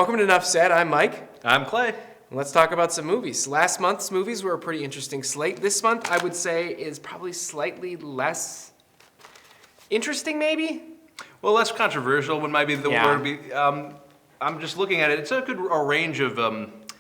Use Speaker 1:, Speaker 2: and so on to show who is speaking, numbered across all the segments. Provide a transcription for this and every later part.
Speaker 1: Welcome to NUFS. I'm Mike.
Speaker 2: I'm Clay.
Speaker 1: And let's talk about some movies. Last month's movies were a pretty interesting slate. This month, I would say, is probably slightly less interesting, maybe?
Speaker 2: Well, less controversial would might be the
Speaker 1: Yeah.
Speaker 2: word. I'm just looking at it. It's a good range of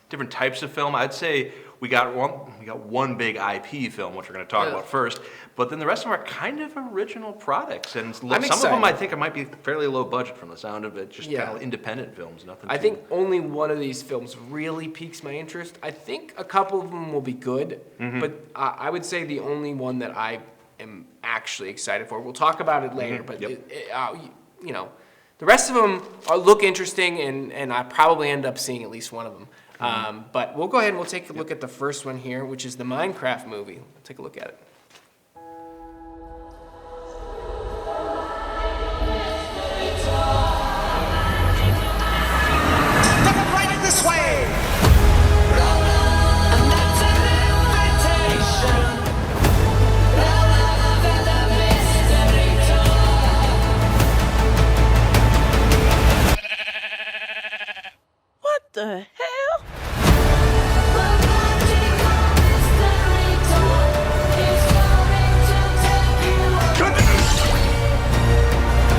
Speaker 2: different types of film. I'd say we got one big IP film, which we're going to talk about first. But then the rest of them are kind of original products, and some of them I think it might be fairly low budget from the sound of it. Just kind of independent films, nothing.
Speaker 1: I think only one of these films really piques my interest. I think a couple of them will be good, but I would say the only one that I am actually excited for. We'll talk about it later, but you know, the rest of them look interesting, and I probably end up seeing at least one of them. But we'll go ahead and we'll take a look at the first one here, which is the Minecraft movie. We'll take a look at it.
Speaker 3: This way!
Speaker 4: What the hell?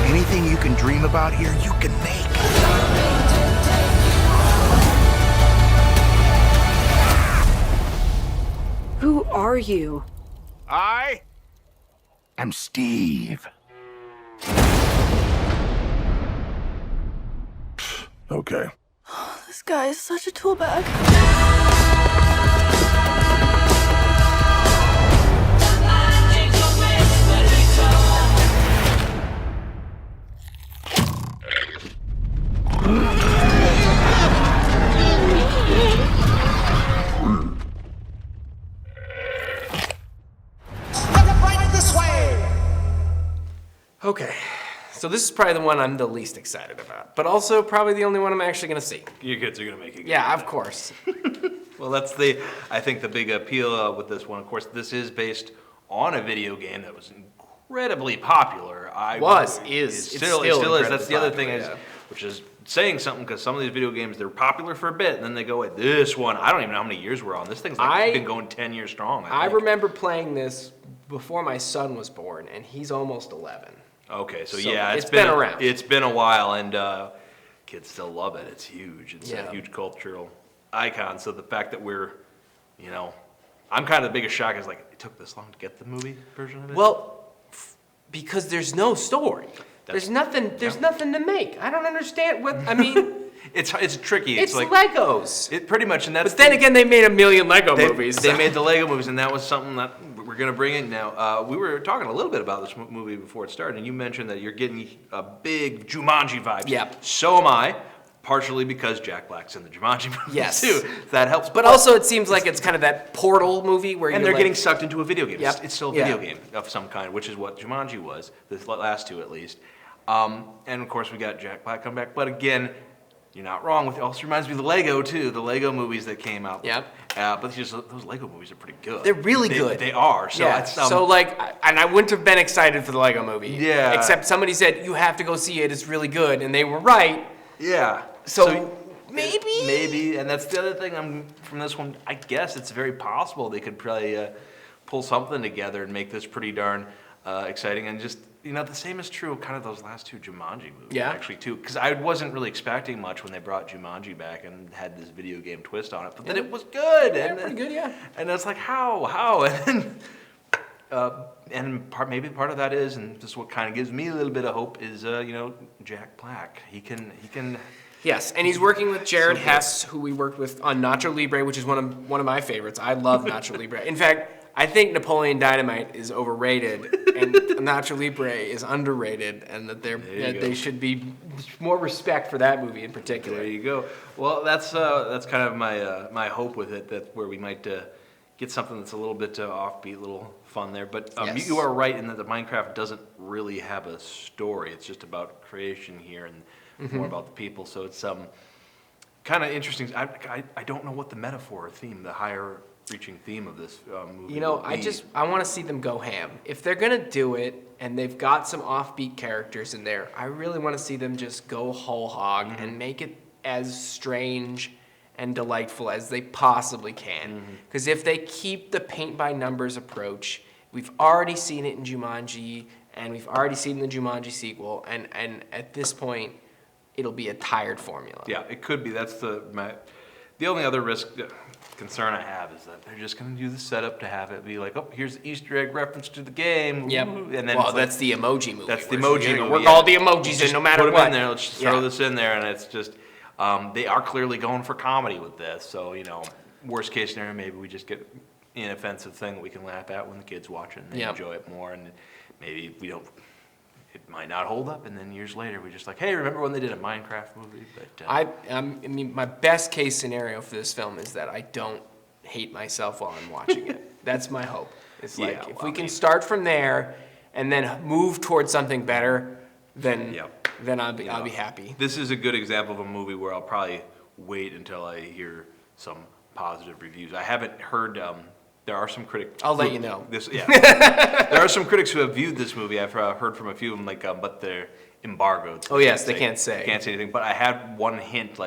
Speaker 3: Anything you can dream about here, you can make.
Speaker 4: Who are you?
Speaker 3: I am Steve. Okay.
Speaker 4: This guy is such a tool bag.
Speaker 1: Okay, so this is probably the one I'm the least excited about, but also probably the only one I'm actually going to see.
Speaker 2: Your kids are going to make it.
Speaker 1: Yeah, of course.
Speaker 2: Well, that's I think the big appeal with this one. Of course, this is based on a video game that was incredibly popular. It still is. That's the other thing which is saying something, because some of these video games, they're popular for a bit, and then they go, wait, this one, I don't even know how many years we're on. This thing's been going 10 years strong.
Speaker 1: I remember playing this before my son was born, and he's almost 11.
Speaker 2: Okay, so yeah,
Speaker 1: it's been around.
Speaker 2: It's been a while, and kids still love it. It's huge. It's a huge cultural icon. So the fact that we're, I'm kind of the biggest shock is it took this long to get the movie version of it.
Speaker 1: Well, because there's no story. There's nothing to make. I don't understand what I mean.
Speaker 2: It's tricky.
Speaker 1: It's like Legos.
Speaker 2: It pretty much, and that's.
Speaker 1: But then again, they made a million Lego movies.
Speaker 2: They made the Lego movies, and that was something that we're going to bring in now. We were talking a little bit about this movie before it started, and you mentioned that you're getting a big Jumanji vibe.
Speaker 1: Yeah.
Speaker 2: So am I, partially because Jack Black's in the Jumanji movies too. That helps.
Speaker 1: But also, it seems like it's kind of that Portal movie where
Speaker 2: they're getting sucked into a video game.
Speaker 1: Yep.
Speaker 2: It's still a video game of some kind, which is what Jumanji was. The last two, at least. And of course, we got Jack Black come back. But again, you're not wrong. It also reminds me of the Lego too. The Lego movies that came out.
Speaker 1: Yep.
Speaker 2: But those Lego movies are pretty good.
Speaker 1: They're really good.
Speaker 2: They are. So
Speaker 1: and I wouldn't have been excited for the Lego movie.
Speaker 2: Yeah.
Speaker 1: Except somebody said you have to go see it. It's really good, and they were right.
Speaker 2: Yeah.
Speaker 1: So maybe.
Speaker 2: Maybe, and that's the other thing. From this one, I guess it's very possible they could probably pull something together and make this pretty darn exciting. And just the same is true of kind of those last two Jumanji movies, actually, too. Because I wasn't really expecting much when they brought Jumanji back and had this video game twist on it. But then it was good.
Speaker 1: Yeah, pretty good, yeah.
Speaker 2: And it's like, how? And maybe part of that is, and just what kind of gives me a little bit of hope is, Jack Black. He can.
Speaker 1: Yes, and he's working with Jared Hess, who we worked with on Nacho Libre, which is one of my favorites. I love Nacho Libre. In fact, I think Napoleon Dynamite is overrated, and Nacho Libre is underrated, and that they should be more respect for that movie in particular.
Speaker 2: There you go. Well, that's kind of my hope with it. That where we might get something that's a little bit offbeat, a little fun there. But you are right in that the Minecraft doesn't really have a story. It's just about creation here and more about the people. So it's kind of interesting. I don't know what the metaphor or theme, the higher reaching theme of this movie.
Speaker 1: I want to see them go ham. If they're gonna do it and they've got some offbeat characters in there, I really want to see them just go whole hog and make it as strange and delightful as they possibly can. Because if they keep the paint-by-numbers approach, we've already seen it in Jumanji, and we've already seen the Jumanji sequel, and at this point, it'll be a tired formula.
Speaker 2: Yeah, it could be. That's the only other concern I have is that they're just going to do the setup to have it be like, oh, here's the Easter egg reference to the game.
Speaker 1: Yep.
Speaker 2: Ooh, and then
Speaker 1: well,
Speaker 2: it's
Speaker 1: that's the emoji movie.
Speaker 2: That's the
Speaker 1: where
Speaker 2: emoji
Speaker 1: you're gonna
Speaker 2: movie.
Speaker 1: Work all the emojis in, no matter
Speaker 2: put
Speaker 1: what.
Speaker 2: Them in there. Let's just throw this in there, and it's just they are clearly going for comedy with this. So worst case scenario, maybe we just get an inoffensive thing that we can laugh at when the kids watch it and they enjoy it more, and maybe we don't. It might not hold up, and then years later we're just like, hey, remember when they did a Minecraft movie? But
Speaker 1: I mean, my best case scenario for this film is that I don't hate myself while I'm watching it. That's my hope. It's like, if we can start from there and then move towards something better, then I'll be happy.
Speaker 2: This is a good example of a movie where I'll probably wait until I hear some positive reviews. I haven't heard. There are some critics.
Speaker 1: I'll let you know.
Speaker 2: There are some critics who have viewed this movie. I've heard from a few of them, but they're embargoed. So
Speaker 1: Oh yes, they can't say.
Speaker 2: Can't say anything. But I had one hint,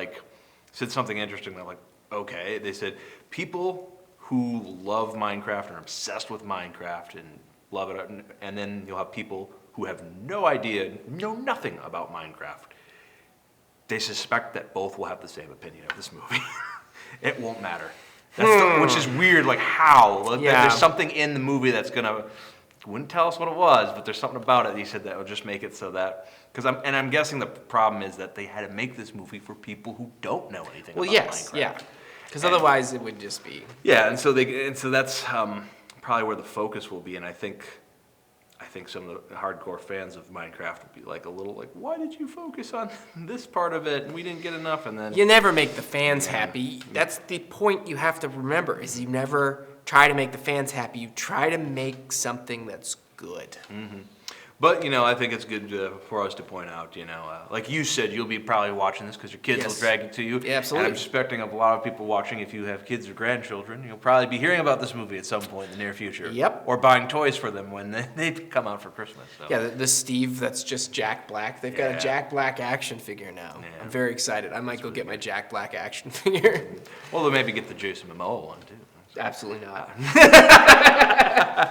Speaker 2: said something interesting. I'm like, okay. They said people who love Minecraft and are obsessed with Minecraft and love it, and then you'll have people who have no idea, know nothing about Minecraft. They suspect that both will have the same opinion of this movie. It won't matter. Which is weird, how? There's something in the movie that's wouldn't tell us what it was, but there's something about it, he said, that will just make it so that, I'm guessing the problem is that they had to make this movie for people who don't know anything about Minecraft.
Speaker 1: Yeah. Because otherwise it would just be.
Speaker 2: Yeah, and so that's probably where the focus will be, and I think some of the hardcore fans of Minecraft would be a little why did you focus on this part of it and we didn't get enough, and then
Speaker 1: You never make the fans happy. That's the point you have to remember, is you never try to make the fans happy. You try to make something that's good.
Speaker 2: But, I think it's good for us to point out, like you said, you'll be probably watching this because your kids will drag it to you.
Speaker 1: Yeah, absolutely.
Speaker 2: And I'm expecting a lot of people watching, if you have kids or grandchildren, you'll probably be hearing about this movie at some point in the near future.
Speaker 1: Yep.
Speaker 2: Or buying toys for them when they come out for Christmas. So.
Speaker 1: Yeah, the Steve that's just Jack Black. They've got a Jack Black action figure now. Yeah. I'm very excited. I might go get my Jack Black action figure.
Speaker 2: Well, they'll maybe get the Jason Momoa one, too.
Speaker 1: Absolutely not.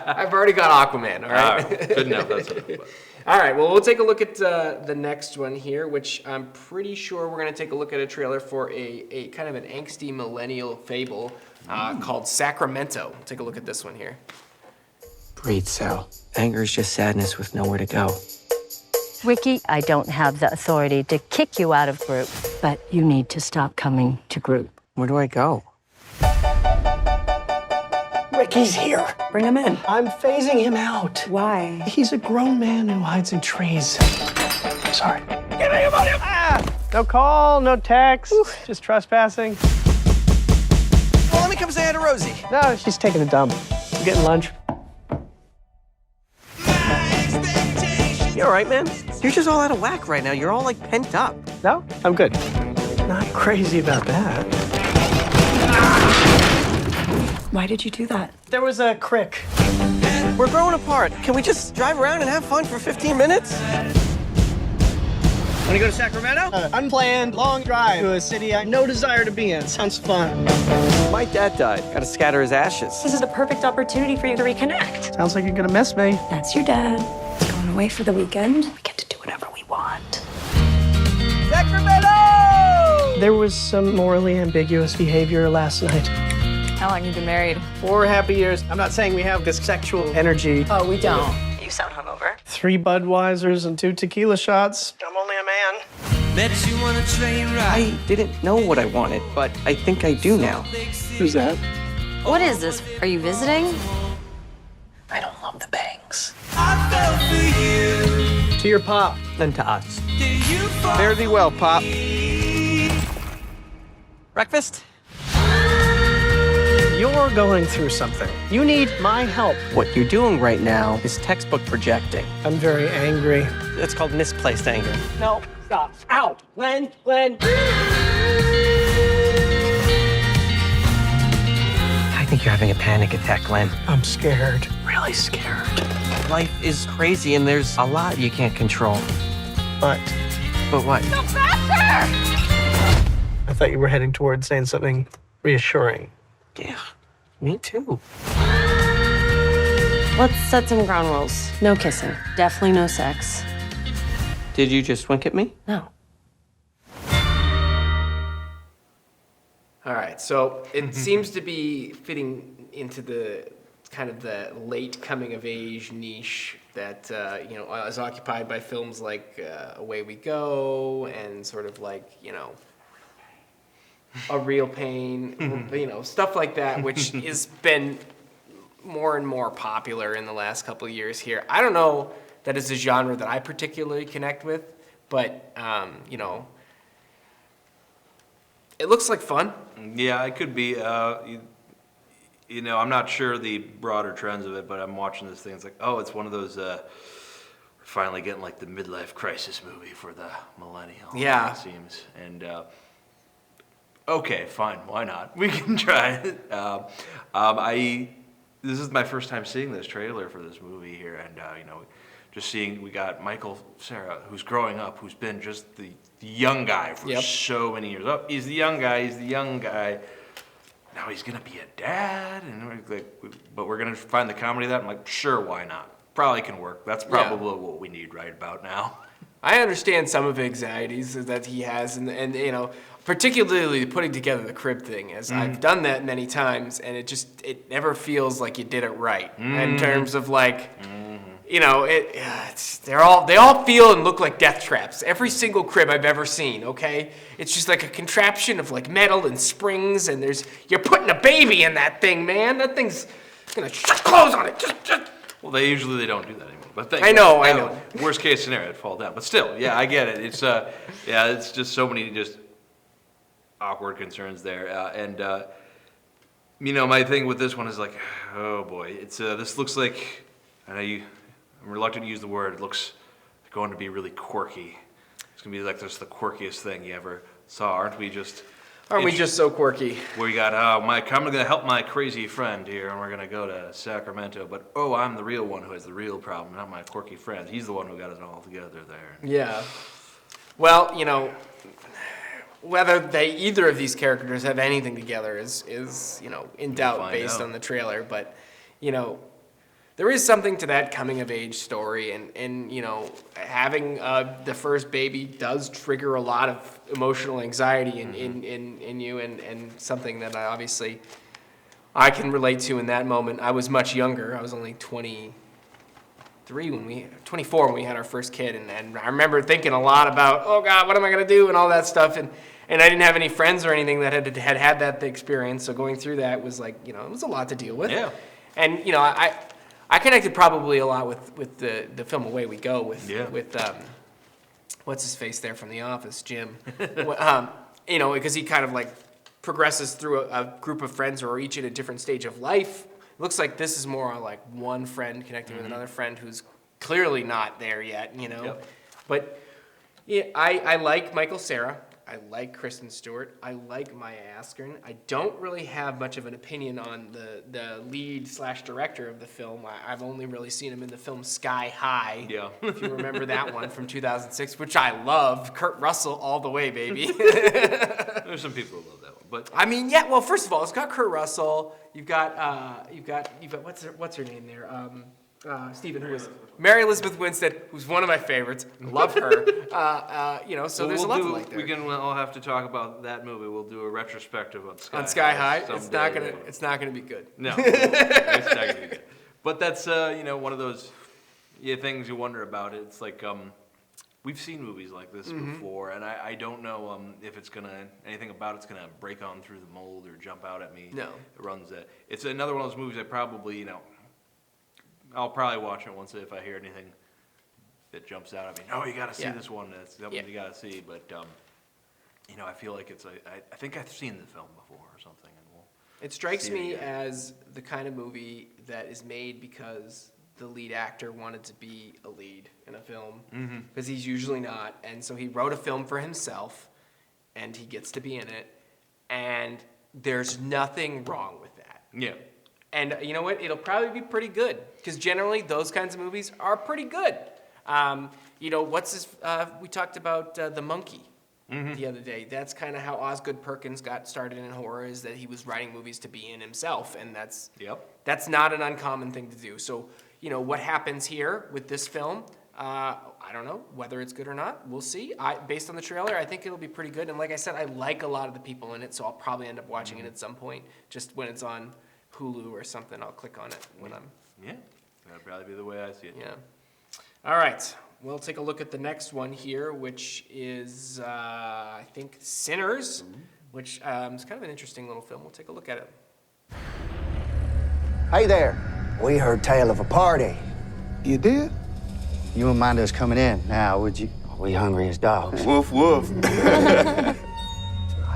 Speaker 1: I've already got Aquaman, all right?
Speaker 2: Good enough, that's enough.
Speaker 1: All right, well, we'll take a look at the next one here, which I'm pretty sure we're going to take a look at a trailer for a kind of an angsty millennial fable called Sacramento. Take a look at this one here.
Speaker 5: Breathe, Sal. Anger is just sadness with nowhere to go.
Speaker 6: Ricky, I don't have the authority to kick you out of group, but you need to stop coming to group.
Speaker 5: Where do I go?
Speaker 7: Ricky's here.
Speaker 6: Bring him in.
Speaker 7: I'm phasing him out.
Speaker 6: Why?
Speaker 7: He's a grown man who hides in trees. Sorry. Get me about him! No call, no text, just trespassing.
Speaker 5: Well, let me come say hi to Rosie.
Speaker 7: No, she's taking a dump. I'm getting lunch.
Speaker 5: You all right, man? You're just all out of whack right now. You're all pent up.
Speaker 7: No, I'm good. Not crazy about that.
Speaker 4: Why did you do that?
Speaker 7: There was a crick.
Speaker 5: We're growing apart. Can we just drive around and have fun for 15 minutes? Want to go to Sacramento?
Speaker 7: Unplanned, long drive to a city I have no desire to be in. Sounds fun.
Speaker 5: My dad died. Got to scatter his ashes.
Speaker 4: This is the perfect opportunity for you to reconnect.
Speaker 7: Sounds like you're gonna miss me.
Speaker 4: That's your dad. He's going away for the weekend. We get to do whatever we want.
Speaker 5: Sacramento!
Speaker 7: There was some morally ambiguous behavior last night.
Speaker 8: How long you been married?
Speaker 7: 4 happy years. I'm not saying we have this sexual energy.
Speaker 8: Oh, we don't.
Speaker 4: You sound hungover.
Speaker 7: 3 Budweisers and 2 tequila shots. I'm only a man.
Speaker 5: I didn't know what I wanted, but I think I do now.
Speaker 7: Who's that?
Speaker 6: What is this? Are you visiting?
Speaker 7: I don't love the bangs. To your pop.
Speaker 5: Then to us. Fare thee well, Pop. Breakfast?
Speaker 7: You're going through something. You need my help.
Speaker 5: What you're doing right now is textbook projecting.
Speaker 7: I'm very angry.
Speaker 5: That's called misplaced anger.
Speaker 7: No, stop. Out. Glenn.
Speaker 5: I think you're having a panic attack, Glenn.
Speaker 7: I'm scared. Really scared.
Speaker 5: Life is crazy and there's a lot you can't control.
Speaker 7: But
Speaker 5: But what?
Speaker 7: I thought you were heading towards saying something reassuring.
Speaker 5: Yeah, me too.
Speaker 9: Let's set some ground rules. No kissing. Definitely no sex.
Speaker 5: Did you just wink at me?
Speaker 9: No.
Speaker 1: All right, so it seems to be fitting into the kind of the late coming of age niche that is occupied by films like Away We Go and sort of like A Real Pain, stuff like that, which has been more and more popular in the last couple of years here. I don't know that it's a genre that I particularly connect with, but it looks like fun.
Speaker 2: Yeah, it could be. I'm not sure the broader trends of it, but I'm watching this thing. It's like, oh, it's one of those. We're finally getting like the midlife crisis movie for the millennial.
Speaker 1: Yeah,
Speaker 2: it seems. And okay, fine, why not? We can try it. This is my first time seeing this trailer for this movie here, and just seeing we got Michael Cera, who's growing up, who's been just the young guy for so many years. Oh, he's the young guy. Now he's gonna be a dad, and we're like, but we're gonna find the comedy of that. I'm like, sure, why not? Probably can work. That's probably what we need right about now.
Speaker 1: I understand some of the anxieties that he has, and particularly putting together the crib thing, as I've done that many times, and it never feels like you did it right in terms of like, they all feel and look like death traps. Every single crib I've ever seen, okay? It's just like a contraption of like metal and springs, and you're putting a baby in that thing, man. That thing's gonna shut close on it. Just.
Speaker 2: Well, they don't do that anymore. But
Speaker 1: I know.
Speaker 2: Worst case scenario, it'd fall down. But still, yeah, I get it. It's it's just so many just awkward concerns there. My thing with this one is like, oh boy, it's this looks like, I'm reluctant to use the word. It looks going to be really quirky. It's gonna be like just the quirkiest thing you ever saw. Aren't we just
Speaker 1: so quirky?
Speaker 2: We got I'm gonna help my crazy friend here, and we're gonna go to Sacramento. But I'm the real one who has the real problem, not my quirky friend. He's the one who got it all together there.
Speaker 1: Yeah. Well, whether either of these characters have anything together is in doubt based on the trailer. But there is something to that coming of age story, and having the first baby does trigger a lot of emotional anxiety in you, and something that I can relate to in that moment. I was much younger. I was only 24 when we had our first kid, and I remember thinking a lot about, oh God, what am I gonna do, and all that stuff, and I didn't have any friends or anything that had that experience, so going through that was like, it was a lot to deal with.
Speaker 2: Yeah.
Speaker 1: And I connected probably a lot with the film Away We Go with what's his face there from The Office, Jim, because he kind of like progresses through a group of friends who are each at a different stage of life. It looks like this is more like one friend connecting with another friend who's clearly not there yet,
Speaker 2: Yep.
Speaker 1: But I like Michael Cera. I like Kristen Stewart. I like Maya Askren. I don't really have much of an opinion on the lead / director of the film. I've only really seen him in the film Sky High.
Speaker 2: Yeah.
Speaker 1: If you remember that one from 2006, which I love. Kurt Russell all the way, baby.
Speaker 2: There's some people who love that one, but
Speaker 1: well, first of all, it's got Kurt Russell. You've got what's her name there? Stephen, who was Mary Elizabeth Winstead, who's one of my favorites. Love her. So there's a lot to like there.
Speaker 2: We can all have to talk about that movie. We'll do a retrospective on
Speaker 1: Sky High.
Speaker 2: Someday.
Speaker 1: It's not gonna be good.
Speaker 2: No, it's not gonna be good. But that's one of those things you wonder about. It's like we've seen movies like this before, and I don't know if anything about it's gonna break on through the mold or jump out at me.
Speaker 1: No,
Speaker 2: it runs that. It's another one of those movies I probably I'll probably watch it once if I hear anything that jumps out at me. No, you got to see this one. That's something you got to see. But I feel like I think I've seen the film before or something. And
Speaker 1: it strikes me as the kind of movie that is made because the lead actor wanted to be a lead in a film, because he's usually not, and so he wrote a film for himself, and he gets to be in it, and there's nothing wrong with that.
Speaker 2: Yeah.
Speaker 1: And you know what? It'll probably be pretty good, because generally those kinds of movies are pretty good. We talked about The Monkey, the other day. That's kind of how Osgood Perkins got started in horror, is that he was writing movies to be in himself, and that's not an uncommon thing to do. So, what happens here with this film, I don't know whether it's good or not. We'll see. Based on the trailer, I think it'll be pretty good. And like I said, I like a lot of the people in it, so I'll probably end up watching it at some point. Just when it's on Hulu or something, I'll click on it when I'm...
Speaker 2: Yeah, that'd probably be the way I see it.
Speaker 1: Yeah. All right. We'll take a look at the next one here, which is, I think, Sinners, which is kind of an interesting little film. We'll take a look at it.
Speaker 10: Hey there. We heard tale of a party.
Speaker 3: You did?
Speaker 10: You wouldn't mind us coming in now, would you? We hungry as dogs.
Speaker 3: Woof, woof.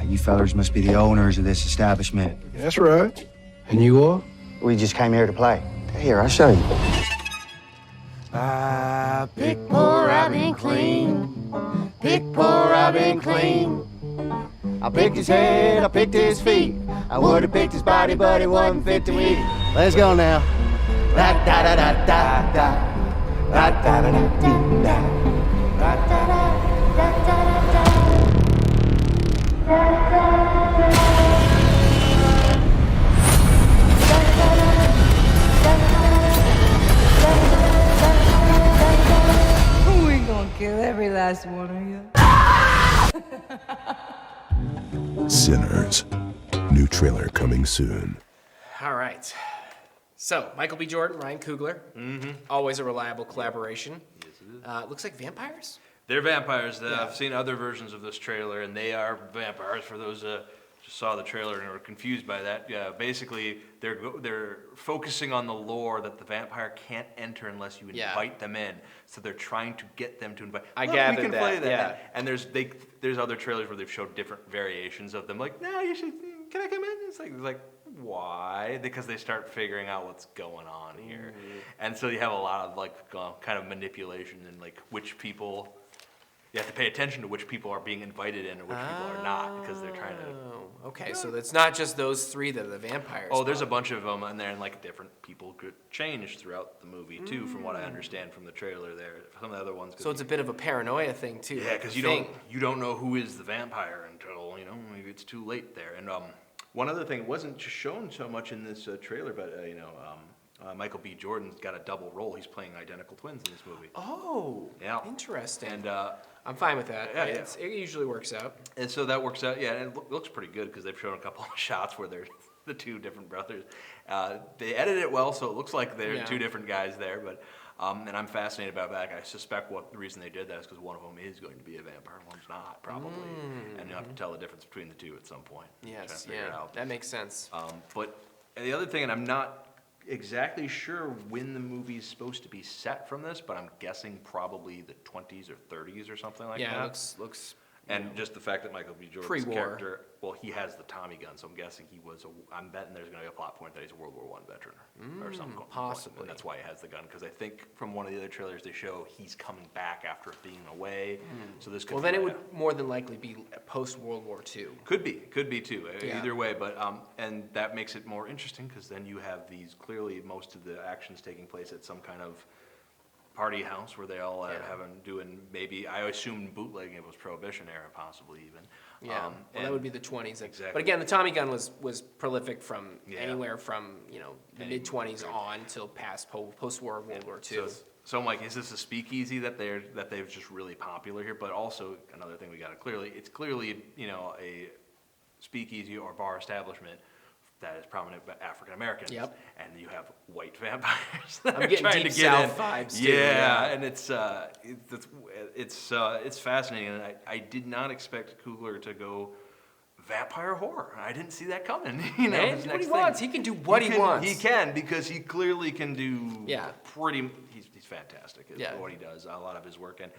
Speaker 10: You fellers must be the owners of this establishment.
Speaker 3: That's right. And you are?
Speaker 10: We just came here to play. Here, I'll show you.
Speaker 5: Pick poor Robin clean. Pick poor Robin clean.
Speaker 10: I picked his head, I picked his feet. I would have picked his body, but it wasn't fit to eat. Let's go now. Da da da da da da. Da da da da da da. Da da da da da
Speaker 8: We gonna kill every last one of you.
Speaker 3: Sinners. New trailer coming soon.
Speaker 1: All right. So, Michael B. Jordan, Ryan Coogler. Always a reliable collaboration.
Speaker 2: Yes, it is.
Speaker 1: Looks like vampires?
Speaker 2: They're vampires. I've seen other versions of this trailer, and they are vampires. For those just saw the trailer and were confused by that, basically they're focusing on the lore that the vampire can't enter unless you invite them in. So they're trying to get them to invite.
Speaker 1: I gathered
Speaker 2: we can
Speaker 1: that,
Speaker 2: play that.
Speaker 1: yeah.
Speaker 2: And there's other trailers where they've showed different variations of them. Like, no, you should. Can I come in? It's like why? Because they start figuring out what's going on here, and so you have a lot of kind of manipulation and which people. You have to pay attention to which people are being invited in and which people are not, because they're trying to...
Speaker 1: Oh, okay, so it's not just those three that are the vampires.
Speaker 2: Oh, there's a bunch of them in there, and different people could change throughout the movie, too, from what I understand from the trailer there. Some of the other ones...
Speaker 1: So it's a bit of a paranoia thing, too.
Speaker 2: Yeah, because you don't know who is the vampire until, maybe it's too late there. And one other thing, it wasn't shown so much in this trailer, but, Michael B. Jordan's got a double role. He's playing identical twins in this movie.
Speaker 1: Oh,
Speaker 2: yeah,
Speaker 1: interesting.
Speaker 2: And
Speaker 1: I'm fine with that.
Speaker 2: Yeah,
Speaker 1: It usually works out.
Speaker 2: And so that works out, yeah, and it looks pretty good because they've shown a couple of shots where they're the two different brothers. They edited it well, so it looks like they're two different guys there, but and I'm fascinated about that. I suspect the reason they did that is because one of them is going to be a vampire, one's not, probably. And you'll have to tell the difference between the two at some point.
Speaker 1: Yes, that makes sense.
Speaker 2: But the other thing, and I'm not exactly sure when the movie's supposed to be set from this, but I'm guessing probably the 20s or 30s or something like that.
Speaker 1: Yeah, looks.
Speaker 2: And just the fact that Michael B. Jordan's
Speaker 1: Pre-war.
Speaker 2: character, well, he has the Tommy gun, so I'm guessing I'm betting there's going to be a plot point that he's a World War I veteran or something.
Speaker 1: Possibly.
Speaker 2: And that's why he has the gun, because I think from one of the other trailers they show he's coming back after being away. So this could.
Speaker 1: Well, then it would more than likely be post World War II.
Speaker 2: Could be too. Either way, but and that makes it more interesting because then you have these most of the actions taking place at some kind of party house where they all doing maybe, I assume bootlegging, it was Prohibition era possibly even.
Speaker 1: Yeah, that would be the 20s.
Speaker 2: Exactly.
Speaker 1: But again, the Tommy gun was prolific from anywhere from the mid 20s on till past post war World War II.
Speaker 2: So I'm like, is this a speakeasy that they've just really popular here? But also another thing it's clearly a speakeasy or bar establishment that is prominent African Americans.
Speaker 1: Yep.
Speaker 2: And you have white vampires.
Speaker 1: I'm getting
Speaker 2: trying
Speaker 1: deep
Speaker 2: to get
Speaker 1: South
Speaker 2: in.
Speaker 1: vibes too.
Speaker 2: Yeah, and it's fascinating, and I did not expect Coogler to go vampire horror. I didn't see that coming.
Speaker 1: Man,
Speaker 2: his
Speaker 1: what
Speaker 2: next
Speaker 1: he
Speaker 2: thing.
Speaker 1: wants. He can do what he wants.
Speaker 2: He can, because he clearly can do
Speaker 1: Yeah.
Speaker 2: He's fantastic at
Speaker 1: Yeah.
Speaker 2: what he does. A lot of his work and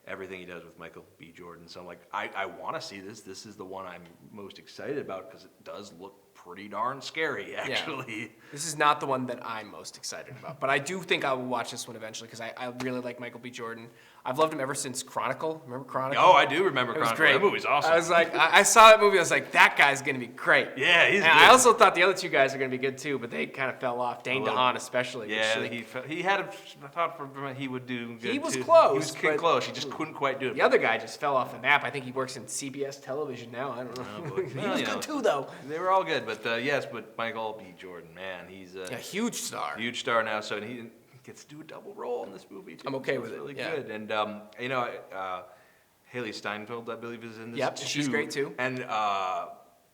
Speaker 2: everything he does with Michael B. Jordan. So I'm like, I want to see this. This is the one I'm most excited about because it does look pretty darn scary, actually.
Speaker 1: This is not the one that I'm most excited about, but I do think I will watch this one eventually because I really like Michael B. Jordan. I've loved him ever since Chronicle. Remember Chronicle?
Speaker 2: Oh, I do remember
Speaker 1: It was
Speaker 2: Chronicle.
Speaker 1: great.
Speaker 2: That movie's awesome.
Speaker 1: I was like, I saw that movie. I was like, that guy's gonna be great.
Speaker 2: Yeah, he's
Speaker 1: and
Speaker 2: good.
Speaker 1: I also thought the other two guys are gonna be good too, but they kind of fell off. Dane
Speaker 2: little-
Speaker 1: DeHaan especially.
Speaker 2: Yeah,
Speaker 1: which,
Speaker 2: he had I thought he would do good
Speaker 1: He was
Speaker 2: too.
Speaker 1: close,
Speaker 2: He was
Speaker 1: but-
Speaker 2: close. He just couldn't quite do it.
Speaker 1: the other guy just fell off the map. I think he works in CBS television now. I don't know.
Speaker 2: Oh, boy.
Speaker 1: he
Speaker 2: Well,
Speaker 1: was
Speaker 2: you know,
Speaker 1: good too, though.
Speaker 2: They were all good, but yes, but Michael B. Jordan, man, he's a
Speaker 1: A huge star.
Speaker 2: huge star now. So he gets to do a double role in this movie too.
Speaker 1: I'm okay
Speaker 2: so
Speaker 1: with
Speaker 2: it's
Speaker 1: it,
Speaker 2: really
Speaker 1: yeah.
Speaker 2: good. And Haley Steinfeld, I believe, is in this.
Speaker 1: Yep, she's great, too.
Speaker 2: And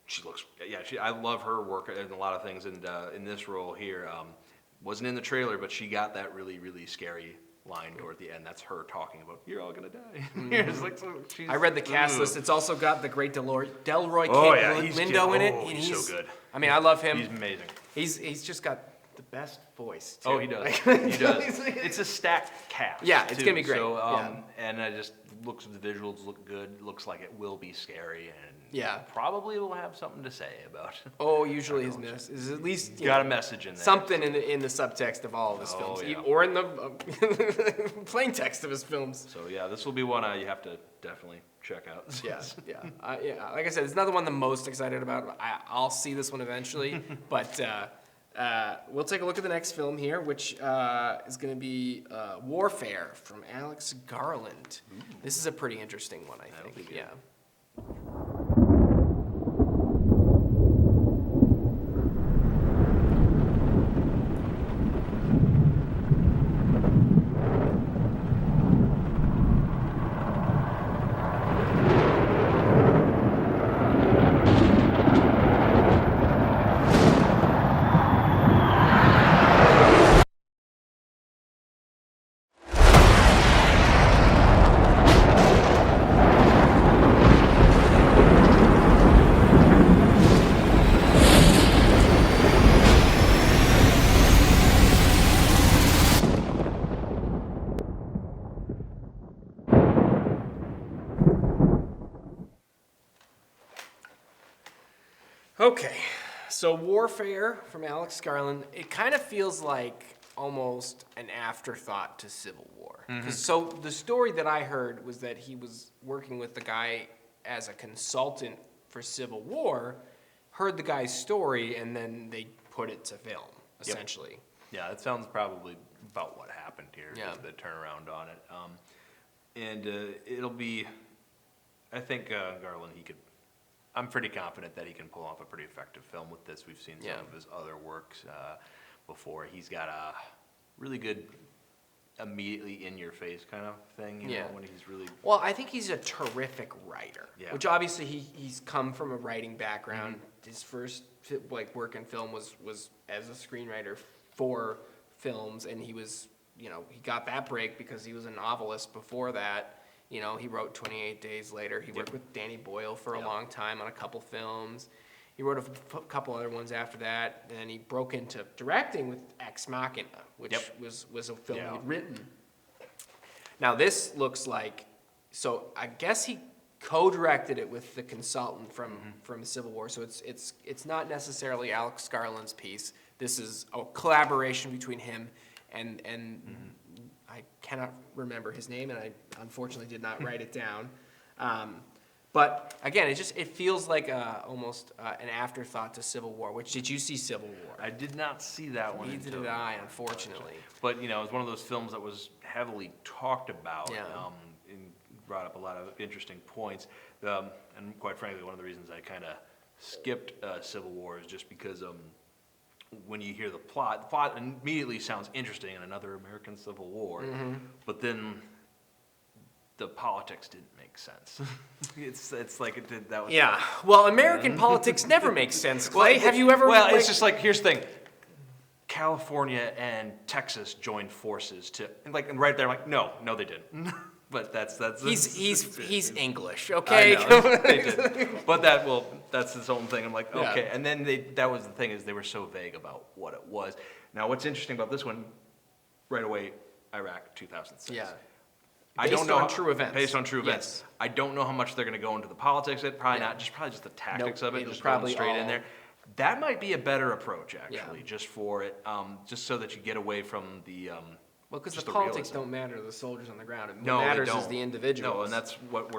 Speaker 2: she looks, I love her work in a lot of things. And in this role here, wasn't in the trailer, but she got that really, really scary line toward the end. That's her talking about, you're all gonna die. It's like, so she's,
Speaker 1: I read the cast list. It's also got the great Delroy
Speaker 2: Oh, yeah, he's
Speaker 1: Lindo
Speaker 2: good.
Speaker 1: in it.
Speaker 2: Oh,
Speaker 1: and
Speaker 2: he's so good.
Speaker 1: I mean, I love him.
Speaker 2: He's amazing.
Speaker 1: He's just got the best voice, too.
Speaker 2: Oh, he does.
Speaker 1: Like,
Speaker 2: He does. It's a stacked cast.
Speaker 1: Yeah, it's
Speaker 2: too.
Speaker 1: gonna be great.
Speaker 2: So,
Speaker 1: Yeah.
Speaker 2: and I just the visuals look good. Looks like it will be scary, and
Speaker 1: Yeah.
Speaker 2: probably will have something to say about.
Speaker 1: Oh, usually his miss is at least you
Speaker 2: Got
Speaker 1: know,
Speaker 2: a message in there.
Speaker 1: something in the subtext of all of his
Speaker 2: Oh,
Speaker 1: films,
Speaker 2: yeah.
Speaker 1: or in the plain text of his films.
Speaker 2: So yeah, this will be one you have to definitely check out.
Speaker 1: Yeah. Yeah. Like I said, it's not the one I'm most excited about. I'll see this one eventually, but we'll take a look at the next film here, which is going to be Warfare from Alex Garland. This is a pretty interesting one, I think. Yeah. Okay, so Warfare from Alex Garland, it kind of feels like almost an afterthought to Civil War. So the story that I heard was that he was working with the guy as a consultant for Civil War, heard the guy's story, and then they put it to film, essentially.
Speaker 2: Yeah, that sounds probably about what happened here.
Speaker 1: Yeah.
Speaker 2: The turnaround on it. And it'll be, I think Garland, I'm pretty confident that he can pull off a pretty effective film with this. We've seen some of his other works before. He's got a really good, immediately in your face kind of thing, you know, when he's really...
Speaker 1: Well, I think he's a terrific writer,
Speaker 2: Yeah.
Speaker 1: which obviously he's come from a writing background. His first work in film was as a screenwriter for films, and he was, he got that break because he was a novelist before that. He wrote 28 Days Later. He worked with Danny Boyle for a long time on a couple films. He wrote a couple other ones after that, and then he broke into directing with Ex Machina, which was a film he'd written. Now this looks like, so I guess he co-directed it with the consultant from Civil War, so it's not necessarily Alex Garland's piece. This is a collaboration between him and I cannot remember his name, and I unfortunately did not write it down. But again, it feels like almost an afterthought to Civil War. Which, did you see Civil War?
Speaker 2: I did not see that one.
Speaker 1: Neither did I, unfortunately.
Speaker 2: But it was one of those films that was heavily talked about.
Speaker 1: Yeah.
Speaker 2: And brought up a lot of interesting points. And quite frankly, one of the reasons I kind of skipped Civil War is just because when you hear the plot immediately sounds interesting in another American Civil War, but then the politics didn't make sense. it's like it did that.
Speaker 1: Yeah. Well, American politics never makes sense, Clay. Have you ever?
Speaker 2: Well, it's just like, here's the thing. California and Texas joined forces to, and right there, I'm like, no, they didn't. But that's
Speaker 1: He's English, okay?
Speaker 2: I know, they did. But that's his own thing. I'm like, okay.
Speaker 1: Yeah.
Speaker 2: And then that was the thing, is they were so vague about what it was. Now, what's interesting about this one, right away, Iraq 2006.
Speaker 1: Yeah.
Speaker 2: Based on
Speaker 1: true events.
Speaker 2: Based on true events.
Speaker 1: Yes.
Speaker 2: I don't know how much they're going to go into the politics of it. Probably not. Probably just the tactics of it.
Speaker 1: It'll
Speaker 2: Just
Speaker 1: probably
Speaker 2: going straight in
Speaker 1: all-
Speaker 2: there. That might be a better approach, actually, just for it, just so that you get away from the.
Speaker 1: Well, because
Speaker 2: just
Speaker 1: the politics don't matter to the soldiers on the ground. What
Speaker 2: No, they
Speaker 1: matters is
Speaker 2: don't.
Speaker 1: the individuals.
Speaker 2: No, and that's what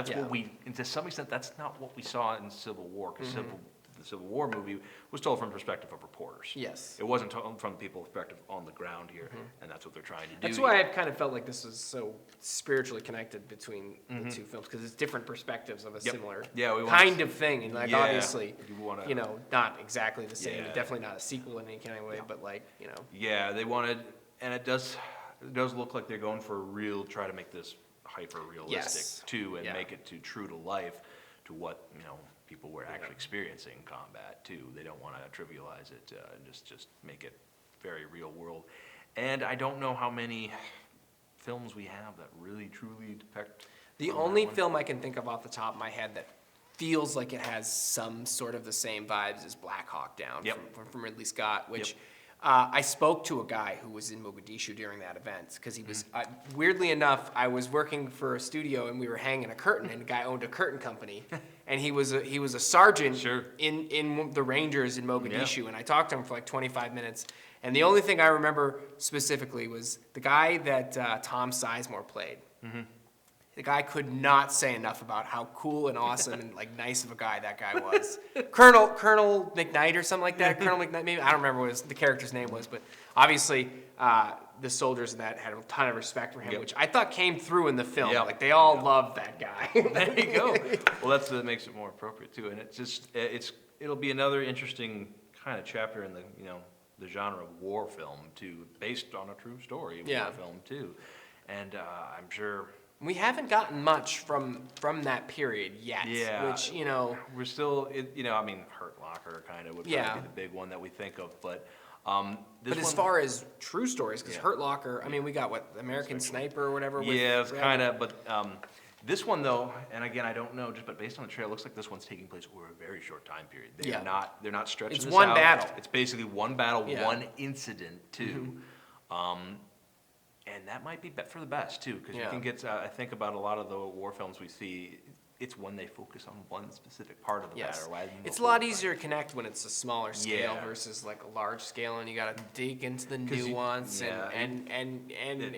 Speaker 1: Yeah.
Speaker 2: we, and to some extent, that's not what we saw in Civil War, because the Civil War movie was told from the perspective of reporters.
Speaker 1: Yes.
Speaker 2: It wasn't told from people's perspective on the ground here, and that's what they're trying to do.
Speaker 1: That's why I've kind of felt like this was so spiritually connected between the two films, because it's different perspectives of a similar kind of thing, and like obviously, you know, not exactly the same, and definitely not a sequel in any kind of way, but like, you know.
Speaker 2: Yeah, they wanted, and it does look like they're going for try to make this hyper realistic too, and make it true to life, to what, you know, people were actually experiencing in combat too. They don't want to trivialize it, just make it very real world. And I don't know how many films we have that really truly depict.
Speaker 1: The only film I can think of off the top of my head that feels like it has some sort of the same vibes is Black Hawk Down from Ridley Scott, which I spoke to a guy who was in Mogadishu during that event, because he was, weirdly enough, I was working for a studio and we were hanging a curtain, and the guy owned a curtain company, and he was a sergeant in the Rangers in Mogadishu, and I talked to him for like 25 minutes, and the only thing I remember specifically was the guy that Tom Sizemore played. The guy could not say enough about how cool and awesome and like nice of a guy that guy was. Colonel McKnight or something like that. Colonel McKnight, maybe, I don't remember what the character's name was, but obviously the soldiers in that had a ton of respect for him, which I thought came through in the film. Like they all loved that guy.
Speaker 2: There you go. Well, that's what makes it more appropriate too, and it'll be another interesting kind of chapter in the genre of war film too, based on a true story war film too, and I'm sure.
Speaker 1: We haven't gotten much from that period yet.
Speaker 2: Yeah.
Speaker 1: Which, you know.
Speaker 2: We're still, I mean, Hurt Locker kind of would probably be the big one that we think of, but
Speaker 1: but as far as true stories, because Hurt Locker, I mean, we got what, American Sniper or whatever.
Speaker 2: Yeah, it's kind of, but this one though, and again, I don't know, but based on the trailer, it looks like this one's taking place over a very short time period. They're not stretching this out.
Speaker 1: It's one battle.
Speaker 2: It's basically one battle, one incident too. And that might be for the best too, because you can get. I think about a lot of the war films we see. It's when they focus on one specific part of the battle.
Speaker 1: It's a lot easier to connect when it's a smaller scale versus like a large scale, and you got to dig into the nuance and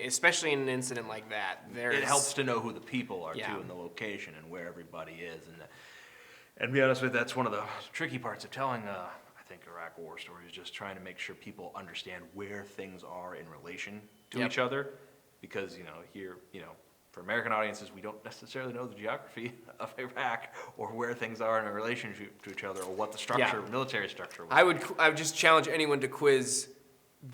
Speaker 1: especially in an incident like that,
Speaker 2: it helps to know who the people are too, and the location and where everybody is, and to be honest with you, that's one of the tricky parts of telling. I think Iraq war story is just trying to make sure people understand where things are in relation to each other, because here for American audiences we don't necessarily know the geography of Iraq or where things are in a relationship to each other or what the structure, military structure was.
Speaker 1: I would just challenge anyone to quiz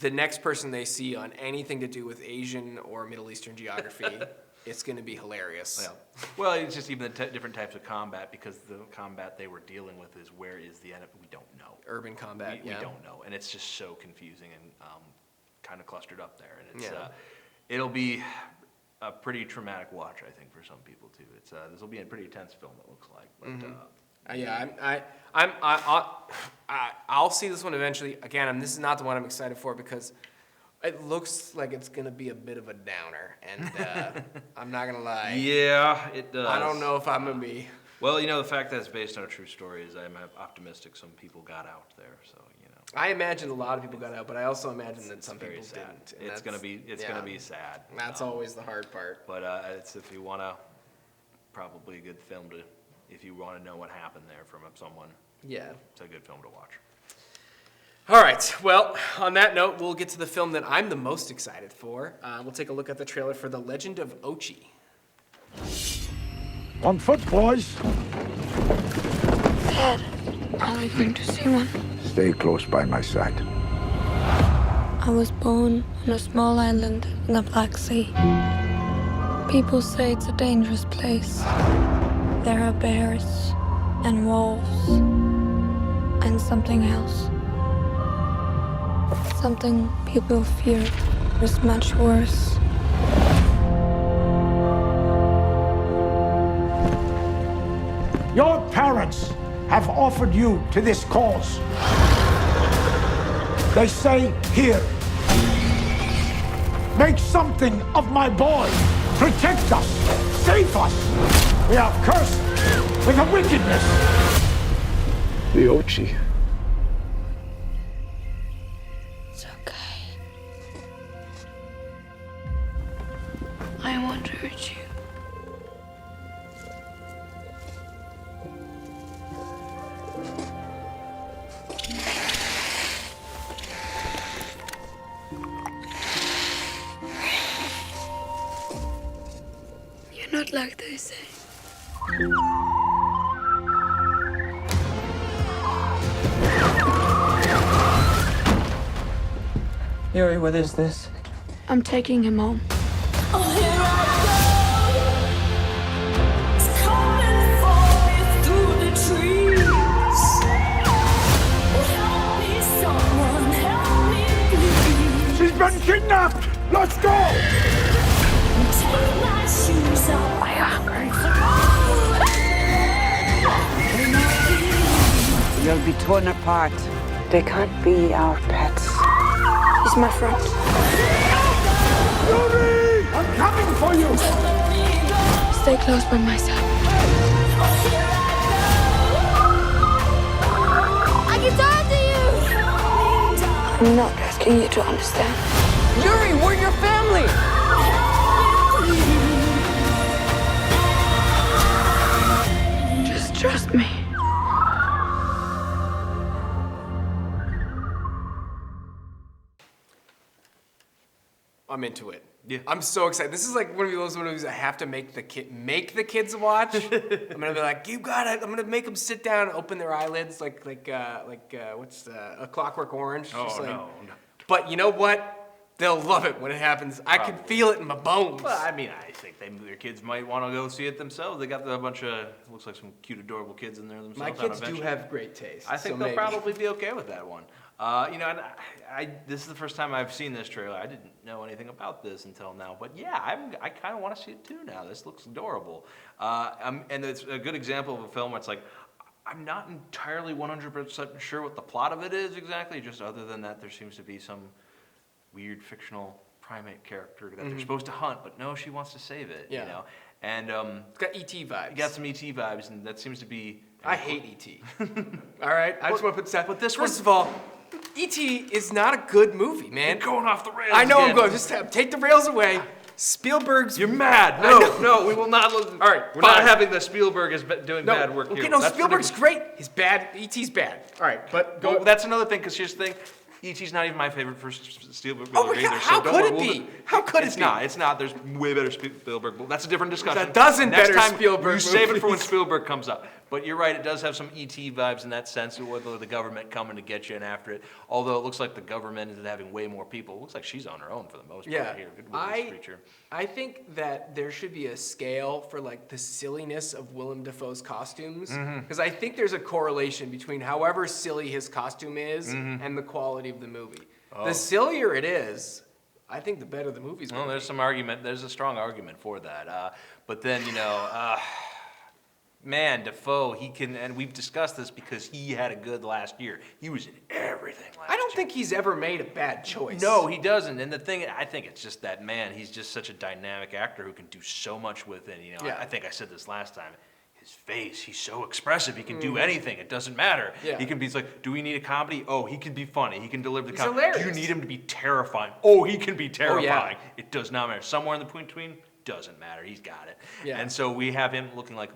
Speaker 1: the next person they see on anything to do with Asian or Middle Eastern geography. It's going to be hilarious.
Speaker 2: Yeah. Well, it's just even the different types of combat, because the combat they were dealing with is where is the enemy? We don't know.
Speaker 1: Urban combat,
Speaker 2: we don't know, and it's just so confusing and kind of clustered up there. And it's it'll be a pretty traumatic watch, I think, for some people too. It's this will be a pretty intense film. It looks like. But,
Speaker 1: I'll see this one eventually. Again, this is not the one I'm excited for because it looks like it's gonna be a bit of a downer, and I'm not gonna lie.
Speaker 2: Yeah, it does.
Speaker 1: I don't know if I'm gonna be.
Speaker 2: Well, the fact that it's based on a true story is I'm optimistic some people got out there. So
Speaker 1: I imagine a lot of people got out, but I also imagine that some people didn't.
Speaker 2: It's gonna be sad.
Speaker 1: That's always the hard part.
Speaker 2: But it's if you wanna, probably a good film if you want to know what happened there from someone. Yeah, it's a good film to watch.
Speaker 1: All right. Well, on that note, we'll get to the film that I'm the most excited for. We'll take a look at the trailer for The Legend of Ochi.
Speaker 3: On foot, boys.
Speaker 4: Dad, are we going to see one?
Speaker 3: Stay close by my side.
Speaker 4: I was born on a small island in the Black Sea. People say it's a dangerous place. There are bears and wolves and something else. Something people fear is much worse.
Speaker 3: Your parents have offered you to this cause. They say, here, make something of my boy. Protect us. Save us. We are cursed with a wickedness.
Speaker 11: The Ochi
Speaker 4: not like they say.
Speaker 7: Yuri, what is this?
Speaker 4: I'm taking him home.
Speaker 3: She's been kidnapped! Let's go!
Speaker 4: Are you hungry?
Speaker 8: You'll be torn apart. They can't be our pets.
Speaker 4: He's my friend.
Speaker 3: Yuri! I'm coming for you!
Speaker 4: Stay close by my side.
Speaker 5: I can talk to you.
Speaker 4: I'm not asking you to understand.
Speaker 7: Yuri, we're your family!
Speaker 4: Just trust me.
Speaker 1: I'm into it.
Speaker 2: Yeah.
Speaker 1: I'm so excited. This is like one of those movies I have to make the kids watch. I'm gonna be like, you got it. I'm gonna make them sit down, and open their eyelids like what's A Clockwork Orange.
Speaker 2: Oh,
Speaker 1: Just like,
Speaker 2: no.
Speaker 1: But you know what? They'll love it when it happens. I can feel it in my bones.
Speaker 2: Well, I mean, I think their kids might want to go see it themselves. They got a bunch of, looks like some cute, adorable kids in there themselves.
Speaker 1: My kids do have great taste.
Speaker 2: I think
Speaker 1: so
Speaker 2: they'll
Speaker 1: maybe.
Speaker 2: probably be okay with that one. And this is the first time I've seen this trailer. I didn't know anything about this until now, but yeah, I kind of want to see it too now. This looks adorable, and it's a good example of a film where it's like, I'm not entirely 100% sure what the plot of it is exactly. Just other than that, there seems to be some weird fictional primate character that they're supposed to hunt, but no, she wants to save it.
Speaker 1: Yeah.
Speaker 2: You know, and
Speaker 1: It's got ET vibes.
Speaker 2: you got some ET vibes, and that seems to be.
Speaker 1: I hate ET. All right, I just want to put that.
Speaker 2: But this
Speaker 1: first
Speaker 2: one-
Speaker 1: of all, ET is not a good movie, man.
Speaker 2: You're going off the rails.
Speaker 1: I know I'm
Speaker 2: again.
Speaker 1: going. Just take the rails away. Spielberg's.
Speaker 2: You're mad.
Speaker 1: I know.
Speaker 2: No, we will not. All
Speaker 1: right,
Speaker 2: we're
Speaker 1: fine.
Speaker 2: not having the Spielberg is doing bad work
Speaker 1: okay,
Speaker 2: here.
Speaker 1: no,
Speaker 2: That's
Speaker 1: Spielberg's
Speaker 2: ridiculous.
Speaker 1: great. He's bad. ET's bad. All right, but go.
Speaker 2: Well, that's another thing, because here's the thing. E.T.'s not even my favorite first Spielberg
Speaker 1: Oh,
Speaker 2: either.
Speaker 1: how
Speaker 2: so
Speaker 1: could
Speaker 2: don't
Speaker 1: it
Speaker 2: worry.
Speaker 1: be? How could it
Speaker 2: It's
Speaker 1: be?
Speaker 2: not. It's not. There's way better Spielberg. Well, that's a different discussion.
Speaker 1: A dozen
Speaker 2: Next
Speaker 1: better
Speaker 2: time,
Speaker 1: Spielberg
Speaker 2: You save it for when
Speaker 1: movies.
Speaker 2: Spielberg comes up. But you're right. It does have some E.T. vibes in that sense, whether the government coming to get you and after it. Although it looks like the government is having way more people. It looks like she's on her own for the most
Speaker 1: Yeah,
Speaker 2: part here. Good with this creature.
Speaker 1: I think that there should be a scale for like the silliness of Willem Dafoe's costumes, because I think there's a correlation between however silly his costume is and the quality of the movie. The sillier it is, I think the better the movie's going
Speaker 2: Well,
Speaker 1: to
Speaker 2: there's
Speaker 1: be.
Speaker 2: some argument. There's a strong argument for that. But then, man, Defoe, he can, and we've discussed this because he had a good last year. He was in everything last year.
Speaker 1: I don't think he's ever made a bad choice.
Speaker 2: No, he doesn't. And the thing, I think it's just that, man, he's just such a dynamic actor who can do so much with it.
Speaker 1: Yeah.
Speaker 2: I think I said this last time. His face, he's so expressive. He can do anything. It doesn't matter.
Speaker 1: Yeah.
Speaker 2: He can be like, do we need a comedy? Oh, he can be funny. He can deliver the
Speaker 1: He's
Speaker 2: comedy. Do you
Speaker 1: hilarious.
Speaker 2: need him to be terrifying? Oh, he can be terrifying.
Speaker 1: yeah.
Speaker 2: It does not matter. Somewhere in the between, doesn't matter. He's got it.
Speaker 1: Yeah.
Speaker 2: And so we have him looking like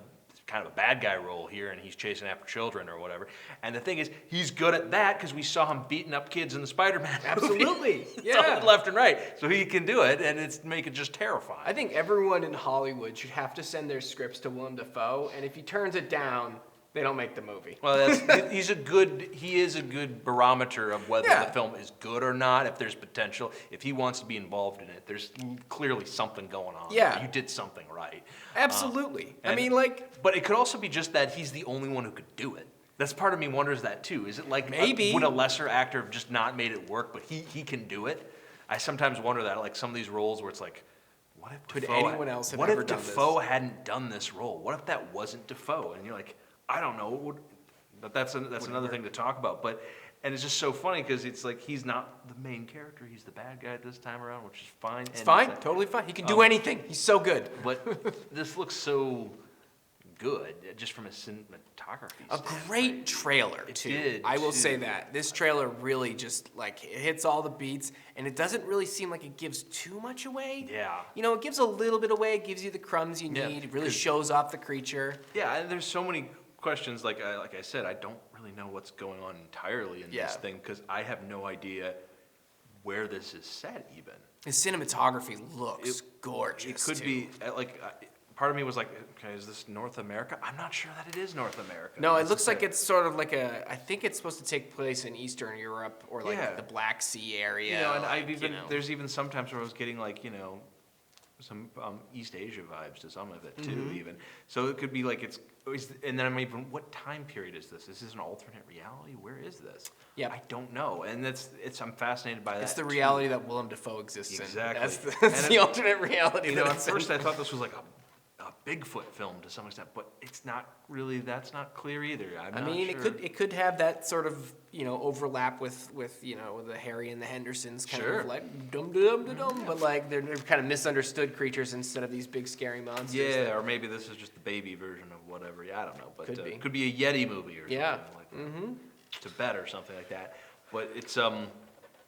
Speaker 2: kind of a bad guy role here, and he's chasing after children or whatever. And the thing is, he's good at that because we saw him beating up kids in the Spider-Man movie.
Speaker 1: Absolutely, yeah.
Speaker 2: Left and right. So he can do it, and it's make it just terrifying.
Speaker 1: I think everyone in Hollywood should have to send their scripts to Willem Dafoe, and if he turns it down, they don't make the movie.
Speaker 2: Well, he is a good barometer of whether
Speaker 1: Yeah.
Speaker 2: the film is good or not, if there's potential. If he wants to be involved in it, there's clearly something going on.
Speaker 1: Yeah.
Speaker 2: You did something right.
Speaker 1: Absolutely. I
Speaker 2: and-
Speaker 1: mean, like,
Speaker 2: But it could also be just that he's the only one who could do it. That's part of me wonders that too. Is it like
Speaker 1: Maybe.
Speaker 2: would a lesser actor have just not made it work, but he can do it? I sometimes wonder that, like some of these roles where it's like, what if
Speaker 1: Could
Speaker 2: Defoe,
Speaker 1: anyone else have
Speaker 2: what
Speaker 1: ever
Speaker 2: if
Speaker 1: done this?
Speaker 2: Defoe hadn't done this role? What if that wasn't Defoe? And you're like, I don't know. But that's another thing to talk about. And it's just so funny because it's like he's not the main character. He's the bad guy this time around, which is fine.
Speaker 1: it's fine, totally fine. He can do anything. He's so good.
Speaker 2: But this looks so good just from a cinematography
Speaker 1: A
Speaker 2: standpoint.
Speaker 1: great trailer,
Speaker 2: It
Speaker 1: too.
Speaker 2: did,
Speaker 1: I will
Speaker 2: too.
Speaker 1: say that. This trailer really just, like, it hits all the beats, and it doesn't really seem like it gives too much away.
Speaker 2: Yeah.
Speaker 1: You know, it gives a little bit away. It gives you the crumbs you
Speaker 2: Yeah,
Speaker 1: need. It really
Speaker 2: 'cause-
Speaker 1: shows off the creature.
Speaker 2: Yeah, and there's so many questions. Like I said, I don't really know what's going on entirely in
Speaker 1: Yeah.
Speaker 2: this thing because I have no idea where this is set even.
Speaker 1: His cinematography looks gorgeous,
Speaker 2: It could
Speaker 1: too.
Speaker 2: be part of me was like, okay, is this North America? I'm not sure that it is North America.
Speaker 1: No, it looks like it's sort of like I think it's supposed to take place in Eastern Europe or like
Speaker 2: Yeah.
Speaker 1: the Black Sea area.
Speaker 2: You know, and
Speaker 1: like,
Speaker 2: there's even sometimes where I was getting like, some East Asia vibes to some of it too, even. So it could be like and then I'm even, what time period is this? Is this an alternate reality? Where is this?
Speaker 1: Yeah.
Speaker 2: I don't know, and I'm fascinated by that.
Speaker 1: It's the
Speaker 2: too.
Speaker 1: reality that Willem Dafoe exists
Speaker 2: Exactly.
Speaker 1: in. That's the alternate reality.
Speaker 2: At first I thought this was like a Bigfoot film to some extent, but it's not really. That's not clear either. I'm not sure.
Speaker 1: it could have that sort of overlap with the Harry and the Hendersons kind
Speaker 2: Sure.
Speaker 1: of like dum dum dum dum, but like they're kind of misunderstood creatures instead of these big scary monsters.
Speaker 2: Yeah, or maybe this is just the baby version of whatever. Yeah, I don't know, but
Speaker 1: Could be.
Speaker 2: a Yeti movie or something.
Speaker 1: Yeah.
Speaker 2: Like Tibet or something like that. But it's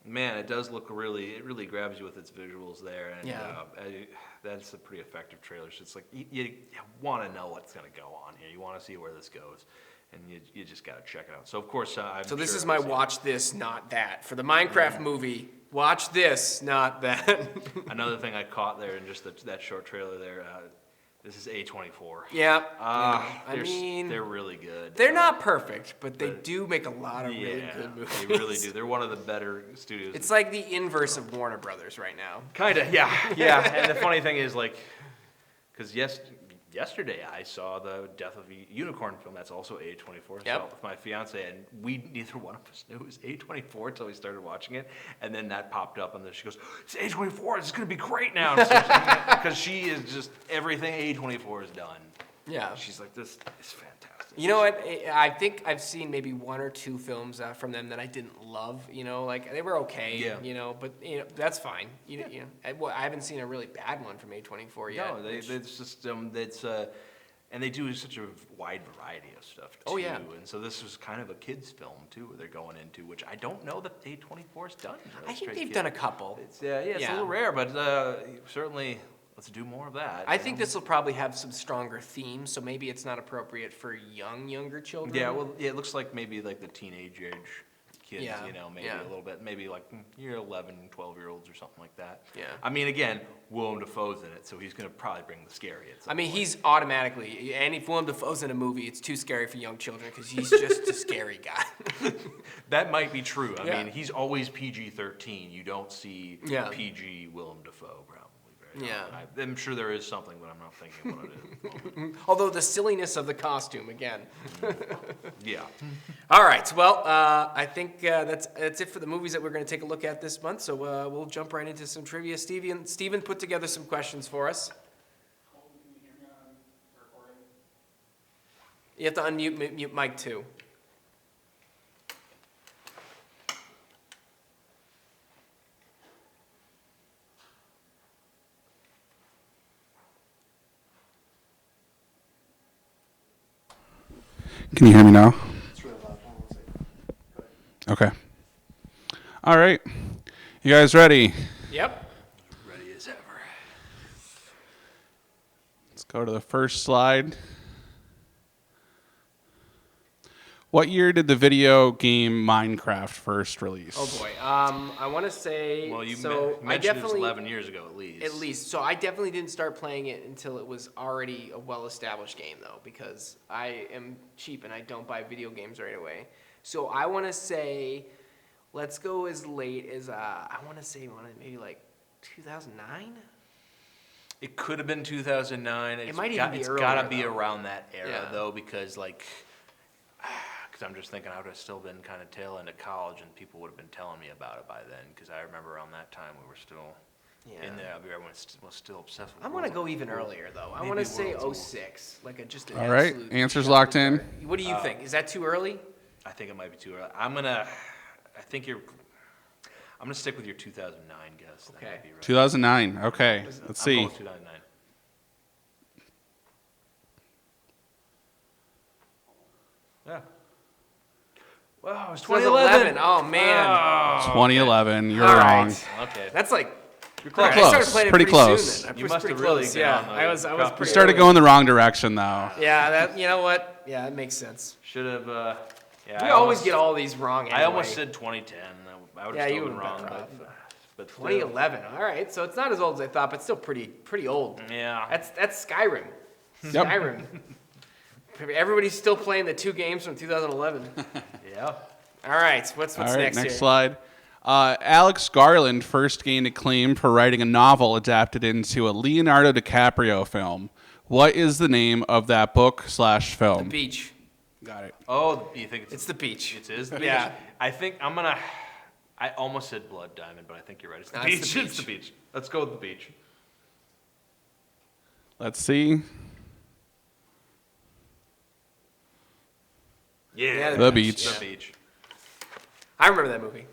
Speaker 2: man, it does look it really grabs you with its visuals there, and that's a pretty effective trailer. So it's like you want to know what's going to go on here. You want to see where this goes, and you just got to check it out. So of course,
Speaker 1: So this is my watch this, not that. For the Minecraft movie, watch this, not that.
Speaker 2: Another thing I caught there in just that short trailer there. This is A24.
Speaker 1: Yeah.
Speaker 2: They're really good.
Speaker 1: They're not perfect, but they do make a lot of really good movies.
Speaker 2: They really do. They're one of the better studios.
Speaker 1: It's like the inverse of Warner Brothers right now.
Speaker 2: Kinda, yeah. And the funny thing is, like, because yesterday I saw the Death of a Unicorn film. That's also A24.
Speaker 1: Yep.
Speaker 2: So with my fiance, and neither one of us knew it was A24 until we started watching it. And then that popped up, and then she goes, "It's A24. It's gonna be great now." Because she is just everything A24 has done.
Speaker 1: Yeah.
Speaker 2: She's like, "This is fantastic."
Speaker 1: You know what? I think I've seen maybe one or two films from them that I didn't love. Like they were okay.
Speaker 2: Yeah.
Speaker 1: But that's fine. I haven't seen a really bad one from A24 yet.
Speaker 2: No, it's just and they do such a wide variety of stuff too.
Speaker 1: Oh, yeah.
Speaker 2: And so this was kind of a kids film too, where they're going into, which I don't know that A24's done.
Speaker 1: I think they've done a couple.
Speaker 2: It's a little rare, but certainly let's do more of that.
Speaker 1: I think this will probably have some stronger themes, so maybe it's not appropriate for younger children.
Speaker 2: Yeah, well, it looks like maybe like the teenage age kids,
Speaker 1: Yeah,
Speaker 2: maybe a little bit, maybe like you're 11, 12-year-olds or something like that.
Speaker 1: Yeah.
Speaker 2: I mean, again, Willem Dafoe's in it, so he's going to probably bring the scary at some point.
Speaker 1: He's automatically, and if Willem Dafoe's in a movie, it's too scary for young children because he's just a scary guy.
Speaker 2: That might be true. I
Speaker 1: Yeah.
Speaker 2: mean, he's always PG-13. You don't see PG Willem Dafoe, probably.
Speaker 1: Yeah.
Speaker 2: I'm sure there is something, but I'm not thinking what it is.
Speaker 1: Although the silliness of the costume, again.
Speaker 2: Yeah.
Speaker 1: All right. Well, I think that's it for the movies that we're going to take a look at this month. So we'll jump right into some trivia. Steven put together some questions for us. You have to mute Mike too.
Speaker 11: Can you hear me now? Okay. All right. You guys ready?
Speaker 1: Yep.
Speaker 2: Ready as ever.
Speaker 11: Let's go to the first slide. What year did the video game Minecraft first release?
Speaker 1: Oh boy. I want to say.
Speaker 2: Well, you
Speaker 1: I
Speaker 2: mentioned
Speaker 1: definitely,
Speaker 2: it's 11 years ago at least.
Speaker 1: At least. So I definitely didn't start playing it until it was already a well-established game, though, because I am cheap and I don't buy video games right away. So I want to say, let's go as late as I want to say maybe like 2009.
Speaker 2: It could have been 2009.
Speaker 1: It might even be
Speaker 2: It's
Speaker 1: earlier,
Speaker 2: got to be
Speaker 1: though.
Speaker 2: around that era,
Speaker 1: Yeah.
Speaker 2: though, because I'm just thinking I would have still been kind of tail end of college, and people would have been telling me about it by then. Because I remember around that time we were still in there. Everyone was still obsessed with.
Speaker 1: I want to go even earlier, though. I want to say 06, like just an
Speaker 11: All right,
Speaker 1: absolute
Speaker 11: answers
Speaker 1: shot
Speaker 11: locked
Speaker 1: in the
Speaker 11: in.
Speaker 1: dark. What do you think? Is that too early?
Speaker 2: I think it might be too early. I'm gonna stick with your 2009 guess. That
Speaker 1: Okay.
Speaker 2: might be right.
Speaker 11: 2009. Okay. Let's
Speaker 2: I'm
Speaker 11: see.
Speaker 2: going with 2009. Yeah. Wow, it was
Speaker 1: 2011. Oh man.
Speaker 11: 2011. You're
Speaker 1: All
Speaker 11: wrong.
Speaker 1: right.
Speaker 2: Okay.
Speaker 1: That's like.
Speaker 2: You're
Speaker 1: I
Speaker 2: close.
Speaker 1: started playing it
Speaker 11: Pretty
Speaker 1: pretty
Speaker 11: close.
Speaker 1: soon then.
Speaker 2: You
Speaker 1: was
Speaker 2: must
Speaker 1: pretty
Speaker 2: have really
Speaker 1: close.
Speaker 2: been
Speaker 1: Yeah,
Speaker 2: on the
Speaker 1: I was
Speaker 2: copy.
Speaker 1: pretty
Speaker 11: You started going the wrong direction, though.
Speaker 1: Yeah, that you know what? Yeah, that makes sense.
Speaker 2: Should have.
Speaker 1: We always get all these wrong. Anyway.
Speaker 2: I almost said 2010. I would have
Speaker 1: Yeah,
Speaker 2: still
Speaker 1: you
Speaker 2: been
Speaker 1: were
Speaker 2: wrong,
Speaker 1: better
Speaker 2: but
Speaker 1: 2011. All right, so it's not as old as I thought, but still pretty old.
Speaker 2: Yeah.
Speaker 1: That's Skyrim.
Speaker 11: Yep.
Speaker 1: Skyrim. Everybody's still playing the 2 games from 2011.
Speaker 2: Yeah.
Speaker 1: All right, what's
Speaker 11: All right,
Speaker 1: next
Speaker 11: next
Speaker 1: here?
Speaker 11: slide. Alex Garland first gained acclaim for writing a novel adapted into a Leonardo DiCaprio film. What is the name of that book/film?
Speaker 1: The Beach.
Speaker 11: Got it.
Speaker 2: Oh, you think
Speaker 1: It's The Beach.
Speaker 2: It is the beach?
Speaker 1: Yeah.
Speaker 2: I think I almost said Blood Diamond, but I think you're right. It's the
Speaker 1: No,
Speaker 2: beach.
Speaker 1: it's the
Speaker 2: It's the beach. Let's go with the beach.
Speaker 11: Let's see.
Speaker 2: Yeah.
Speaker 11: The Beach.
Speaker 2: The beach.
Speaker 1: I remember that movie.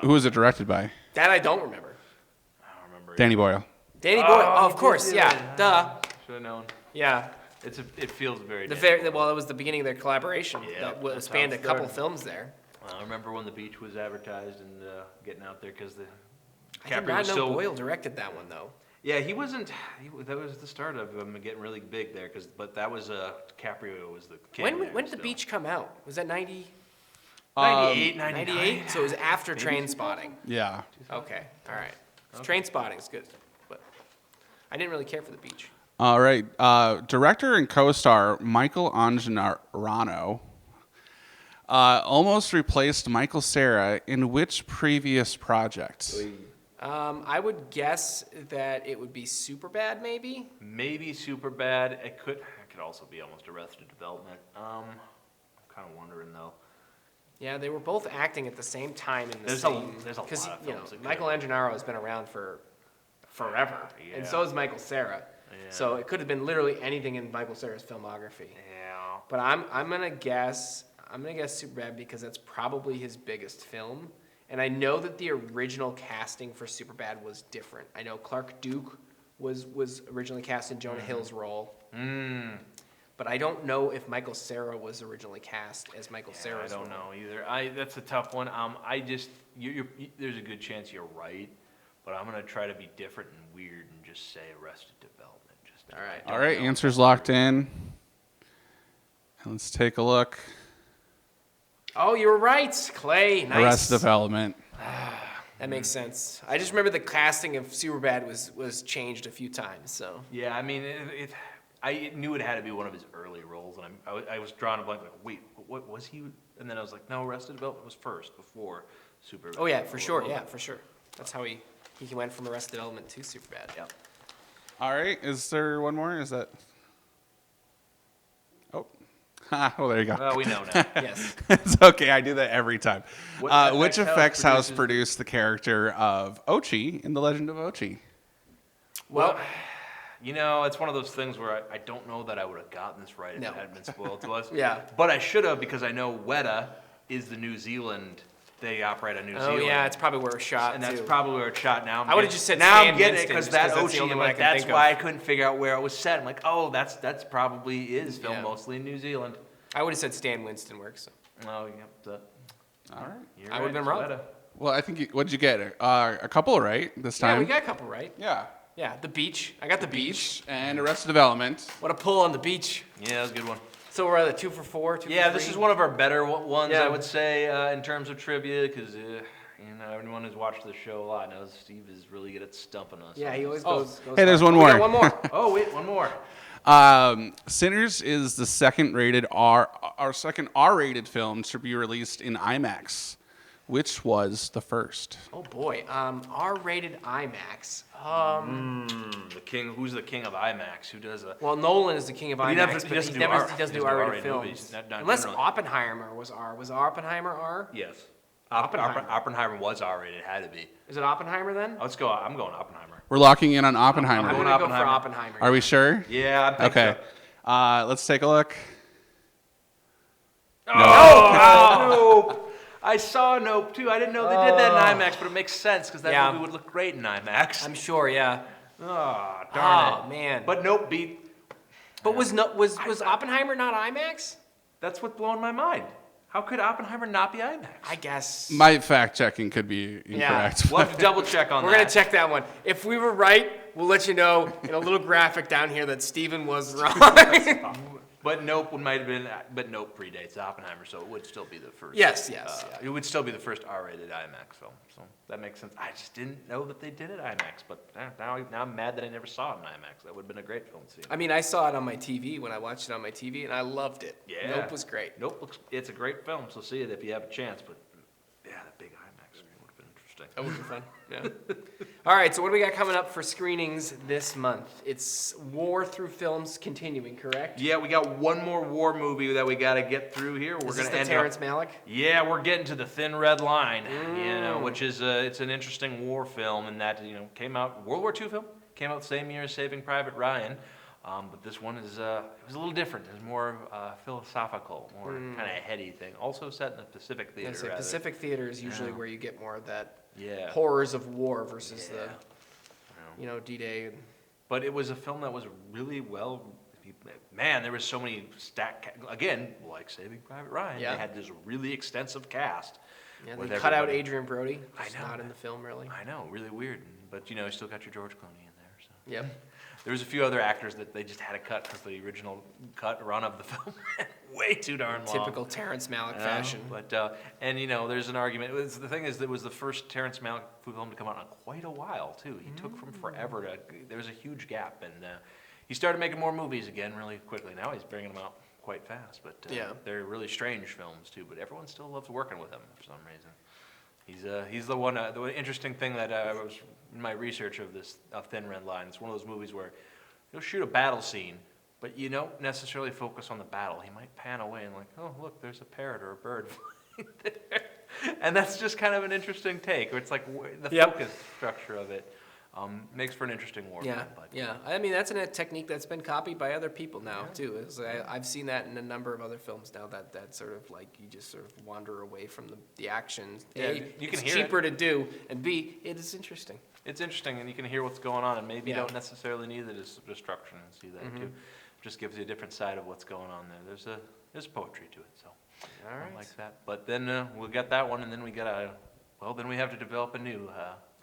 Speaker 11: Who was it directed by?
Speaker 1: That I don't remember.
Speaker 2: I don't remember.
Speaker 11: Danny Boyle.
Speaker 1: Danny Boyle. Oh, of course. Yeah. Duh.
Speaker 2: Should have known.
Speaker 1: Yeah.
Speaker 2: It feels very.
Speaker 1: Well, it was the beginning of their collaboration.
Speaker 2: Yeah,
Speaker 1: That
Speaker 2: that's
Speaker 1: spanned
Speaker 2: how
Speaker 1: a
Speaker 2: it
Speaker 1: couple
Speaker 2: started.
Speaker 1: films there.
Speaker 2: I remember when the beach was advertised and getting out there because the
Speaker 1: I did
Speaker 2: DiCaprio
Speaker 1: not
Speaker 2: was
Speaker 1: know
Speaker 2: still.
Speaker 1: Boyle directed that one though.
Speaker 2: Yeah, he wasn't. That was the start of him getting really big there. But that was DiCaprio was the king.
Speaker 1: When
Speaker 2: there
Speaker 1: did The
Speaker 2: still.
Speaker 1: Beach come out? Was that 90?
Speaker 2: 98, 99?
Speaker 1: 98? So it was after Train Spotting.
Speaker 11: Yeah.
Speaker 1: Okay. All right. Train Spotting is good, but I didn't really care for The Beach.
Speaker 11: All right. Director and co-star Michael Angiorano almost replaced Michael Cera in which previous project?
Speaker 1: I would guess that it would be Superbad, maybe.
Speaker 2: Maybe Superbad. It could also be almost Arrested Development. I'm kind of wondering though.
Speaker 1: Yeah, they were both acting at the same time in the
Speaker 2: There's
Speaker 1: same.
Speaker 2: a lot of
Speaker 1: Because
Speaker 2: films that could
Speaker 1: Michael
Speaker 2: have-
Speaker 1: Angiorano has been around for forever, and
Speaker 2: Yeah.
Speaker 1: so has Michael Cera.
Speaker 2: Yeah.
Speaker 1: So it could have been literally anything in Michael Cera's filmography.
Speaker 2: Yeah.
Speaker 1: But I'm gonna guess Superbad because that's probably his biggest film, and I know that the original casting for Superbad was different. I know Clark Duke was originally cast in Jonah Hill's role. But I don't know if Michael Cera was originally cast as Michael Cera's
Speaker 2: I don't
Speaker 1: role.
Speaker 2: know either. That's a tough one. There's a good chance you're right, but I'm gonna try to be different and weird and just say Arrested Development.
Speaker 1: All right.
Speaker 11: All right, answers locked in. Let's take a look.
Speaker 1: Oh, you were right, Clay. Nice.
Speaker 11: Arrested Development.
Speaker 1: That makes sense. I just remember the casting of Superbad was changed a few times. So
Speaker 2: Yeah, I mean, I knew it had to be one of his early roles, and I was drawn to blank, like, wait, what was he? And then I was like, no, Arrested Development was first before Superbad.
Speaker 1: oh yeah, for sure. Yeah, for sure. That's how he went from Arrested Development to Superbad.
Speaker 2: Yeah.
Speaker 11: All right, is there one more? Is that? Oh, oh, there you go.
Speaker 2: Well, we know now.
Speaker 1: Yes.
Speaker 11: It's okay. I do that every time.
Speaker 2: What
Speaker 11: Which
Speaker 2: effects
Speaker 11: effects
Speaker 2: house
Speaker 11: house produced the character of Ochi in The Legend of Ochi?
Speaker 2: Well, you know, it's one of those things where I don't know that I would have gotten this right if
Speaker 1: No.
Speaker 2: it hadn't been spoiled to us.
Speaker 1: Yeah.
Speaker 2: But I should have, because I know Weta is the New Zealand. They operate on New
Speaker 1: Oh
Speaker 2: Zealand.
Speaker 1: yeah, it's probably where it was shot.
Speaker 2: And that's
Speaker 1: too.
Speaker 2: probably where it's shot now.
Speaker 1: I would've just said
Speaker 2: now
Speaker 1: Stan
Speaker 2: I'm getting it
Speaker 1: Winston,
Speaker 2: because
Speaker 1: just
Speaker 2: that
Speaker 1: 'cause that's the
Speaker 2: Ochi.
Speaker 1: only
Speaker 2: I'm
Speaker 1: one I
Speaker 2: like,
Speaker 1: can
Speaker 2: that's
Speaker 1: think
Speaker 2: why
Speaker 1: of.
Speaker 2: I couldn't figure out where it was set. I'm like, oh, that's probably is filmed
Speaker 1: Yeah.
Speaker 2: mostly in New Zealand.
Speaker 1: I would have said Stan Winston works.
Speaker 2: Oh, yeah.
Speaker 11: All right.
Speaker 2: You're
Speaker 1: I would've been
Speaker 2: it's
Speaker 1: wrong.
Speaker 2: Weta.
Speaker 11: Well, I think what did you get? A couple right this
Speaker 1: Yeah,
Speaker 11: time.
Speaker 1: we got a couple right.
Speaker 11: Yeah.
Speaker 1: Yeah, The Beach. I got The Beach.
Speaker 11: And Arrested Development.
Speaker 1: What a pull on The Beach.
Speaker 2: Yeah, that was a good one.
Speaker 1: So we're at 2 for 4. 2
Speaker 2: Yeah,
Speaker 1: for 3?
Speaker 2: this is one of our better ones,
Speaker 1: Yeah.
Speaker 2: I would say, in terms of trivia, because everyone who's watched the show a lot knows Steve is really good at stumping us.
Speaker 1: Yeah, he always
Speaker 11: Oh,
Speaker 1: goes.
Speaker 11: hey, there's
Speaker 1: hard.
Speaker 11: one
Speaker 1: We
Speaker 11: more.
Speaker 1: got one more.
Speaker 2: Oh wait, one more.
Speaker 11: Sinners is the second R-rated film to be released in IMAX. Which was the first?
Speaker 1: Oh boy, R-rated IMAX.
Speaker 2: The king. Who's the king of IMAX? Who does a?
Speaker 1: Well, Nolan is the king of
Speaker 2: He
Speaker 1: IMAX,
Speaker 2: never-
Speaker 1: but
Speaker 2: he
Speaker 1: he
Speaker 2: doesn't do
Speaker 1: never
Speaker 2: R-
Speaker 1: he
Speaker 2: he
Speaker 1: doesn't do
Speaker 2: doesn't do
Speaker 1: R-rated
Speaker 2: R-rated
Speaker 1: films.
Speaker 2: movies, not
Speaker 1: Unless
Speaker 2: generally.
Speaker 1: Oppenheimer was R. Was Oppenheimer R?
Speaker 2: Yes.
Speaker 1: Oppenheimer.
Speaker 2: Oppenheimer was R-rated. It had to be.
Speaker 1: Is it Oppenheimer then?
Speaker 2: Let's go. I'm going Oppenheimer.
Speaker 11: We're locking in on
Speaker 1: I'm
Speaker 11: Oppenheimer.
Speaker 1: gonna
Speaker 2: going
Speaker 1: go for
Speaker 2: Oppenheimer.
Speaker 1: Oppenheimer.
Speaker 11: Are we sure?
Speaker 2: Yeah, I think
Speaker 11: Okay.
Speaker 2: so.
Speaker 11: Let's take a look.
Speaker 2: Oh, Nope. I saw Nope too. I didn't know they did that in IMAX, but it makes sense because that
Speaker 1: Yeah.
Speaker 2: movie would look great in IMAX.
Speaker 1: I'm sure, yeah.
Speaker 2: Oh, darn
Speaker 1: Oh
Speaker 2: it.
Speaker 1: man.
Speaker 2: But Nope beat.
Speaker 1: But was Oppenheimer not IMAX?
Speaker 2: That's what's blowing my mind. How could Oppenheimer not be IMAX?
Speaker 1: I guess.
Speaker 11: My fact checking could be incorrect.
Speaker 2: We'll have to double check on
Speaker 1: We're
Speaker 2: that.
Speaker 1: gonna check that one. If we were right, we'll let you know in a little graphic down here that Steven was wrong.
Speaker 2: But Nope might have been, but Nope predates Oppenheimer, so it would still be the first.
Speaker 1: Yes.
Speaker 2: It would still be the first R-rated IMAX film, so that makes sense. I just didn't know that they did it IMAX, but now I'm mad that I never saw it in IMAX. That would have been a great film to see.
Speaker 1: I mean, I saw it on my TV when I watched it on my TV, and I loved it.
Speaker 2: Yeah.
Speaker 1: Nope was great.
Speaker 2: It's a great film, so see it if you have a chance. But yeah, that big IMAX screen would have been interesting.
Speaker 1: That would be fun. Yeah. All right, so what do we got coming up for screenings this month? It's War Through Films continuing, correct?
Speaker 2: Yeah, we got one more war movie that we got to get through here.
Speaker 1: Is this the Terrence Malick?
Speaker 2: Yeah, we're getting to the Thin Red Line, which is it's an interesting war film, and that came out World War II film, came out the same year as Saving Private Ryan. But this one is it was a little different. It's more philosophical, more kind of heady thing. Also set in the Pacific Theater.
Speaker 1: Pacific Theater is usually where you get more of that
Speaker 2: Yeah.
Speaker 1: horrors of war versus the, D-Day.
Speaker 2: But it was a film that was really well. Man, there was so many again, like Saving Private Ryan.
Speaker 1: Yeah.
Speaker 2: They had this really extensive cast.
Speaker 1: Yeah,
Speaker 2: with
Speaker 1: they cut out
Speaker 2: everybody.
Speaker 1: Adrian Brody.
Speaker 2: I
Speaker 1: Who's
Speaker 2: know.
Speaker 1: not in the film really.
Speaker 2: I know, really weird. But you still got your George Clooney in there. So.
Speaker 1: Yep.
Speaker 2: There was a few other actors that they just had to cut because the original run of the film way too darn long.
Speaker 1: Typical Terrence Malick fashion.
Speaker 2: But there's an argument. The thing is, it was the first Terrence Malick film to come out in quite a while too. He took from forever to. There was a huge gap, and he started making more movies again really quickly. Now he's bringing them out quite fast. But they're really strange films too. But everyone still loves working with him for some reason. He's the one. The interesting thing that was in my research of Thin Red Line. It's one of those movies where he'll shoot a battle scene, but you don't necessarily focus on the battle. He might pan away and oh look, there's a parrot or a bird flying there, and that's just kind of an interesting take. Where it's like the focus structure of it makes for an interesting war film.
Speaker 1: Yeah. I mean, that's a technique that's been copied by other people now too. I've seen that in a number of other films now. That sort of you just sort of wander away from the action.
Speaker 2: Yeah,
Speaker 1: A,
Speaker 2: you can
Speaker 1: it's
Speaker 2: hear
Speaker 1: cheaper to do, and B, it is interesting.
Speaker 2: It's interesting, and you can hear what's going on, and maybe you don't necessarily need the destruction and see that too. It just gives you a different side of what's going on there. There's poetry to it, so I like that. But then we got that one, and then we got then we have to develop a new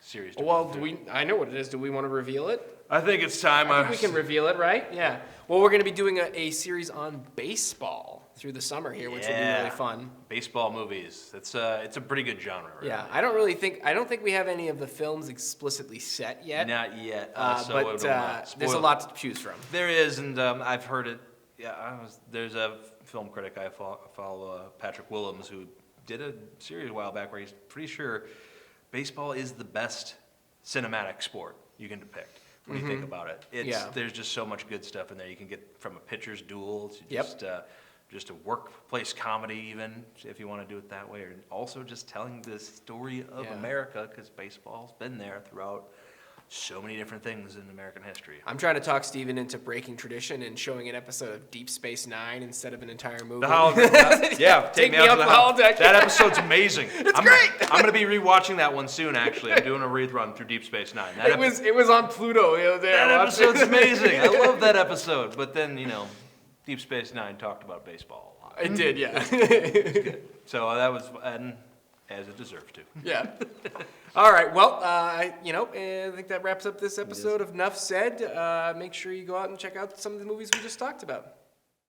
Speaker 2: series.
Speaker 1: Well, I know what it is. Do we want to reveal it?
Speaker 2: I think it's time.
Speaker 1: I think we can reveal it, right? Yeah. Well, we're going to be doing a series on baseball through the summer here, which will be really fun.
Speaker 2: Baseball movies. It's a pretty good genre. Really.
Speaker 1: Yeah. I don't think we have any of the films explicitly set yet.
Speaker 2: Not yet.
Speaker 1: But there's a lot to choose from.
Speaker 2: There is, and I've heard it. Yeah, there's a film critic I follow, Patrick Willems, who did a series a while back where he's pretty sure baseball is the best cinematic sport you can depict when you think about it. There's just so much good stuff in there. You can get from a pitcher's duel to just a workplace comedy, even if you want to do it that way, or also just telling the story of America, because baseball's been there throughout so many different things in American history.
Speaker 1: I'm trying to talk Steven into breaking tradition and showing an episode of Deep Space Nine instead of an entire movie.
Speaker 2: The holodeck. Yeah, take me out to the
Speaker 1: holodeck.
Speaker 2: That episode's amazing.
Speaker 1: It's great.
Speaker 2: I'm going to be rewatching that one soon, actually. I'm doing a rerun through Deep Space Nine.
Speaker 1: It was on Pluto the other day.
Speaker 2: That episode's amazing. I love that episode. But then, Deep Space Nine talked about baseball a lot.
Speaker 1: It did, yeah.
Speaker 2: It's good. So that was, as it deserved to.
Speaker 1: Yeah. All right. Well, I think that wraps up this episode of Nuff Said. Make sure you go out and check out some of the movies we just talked about.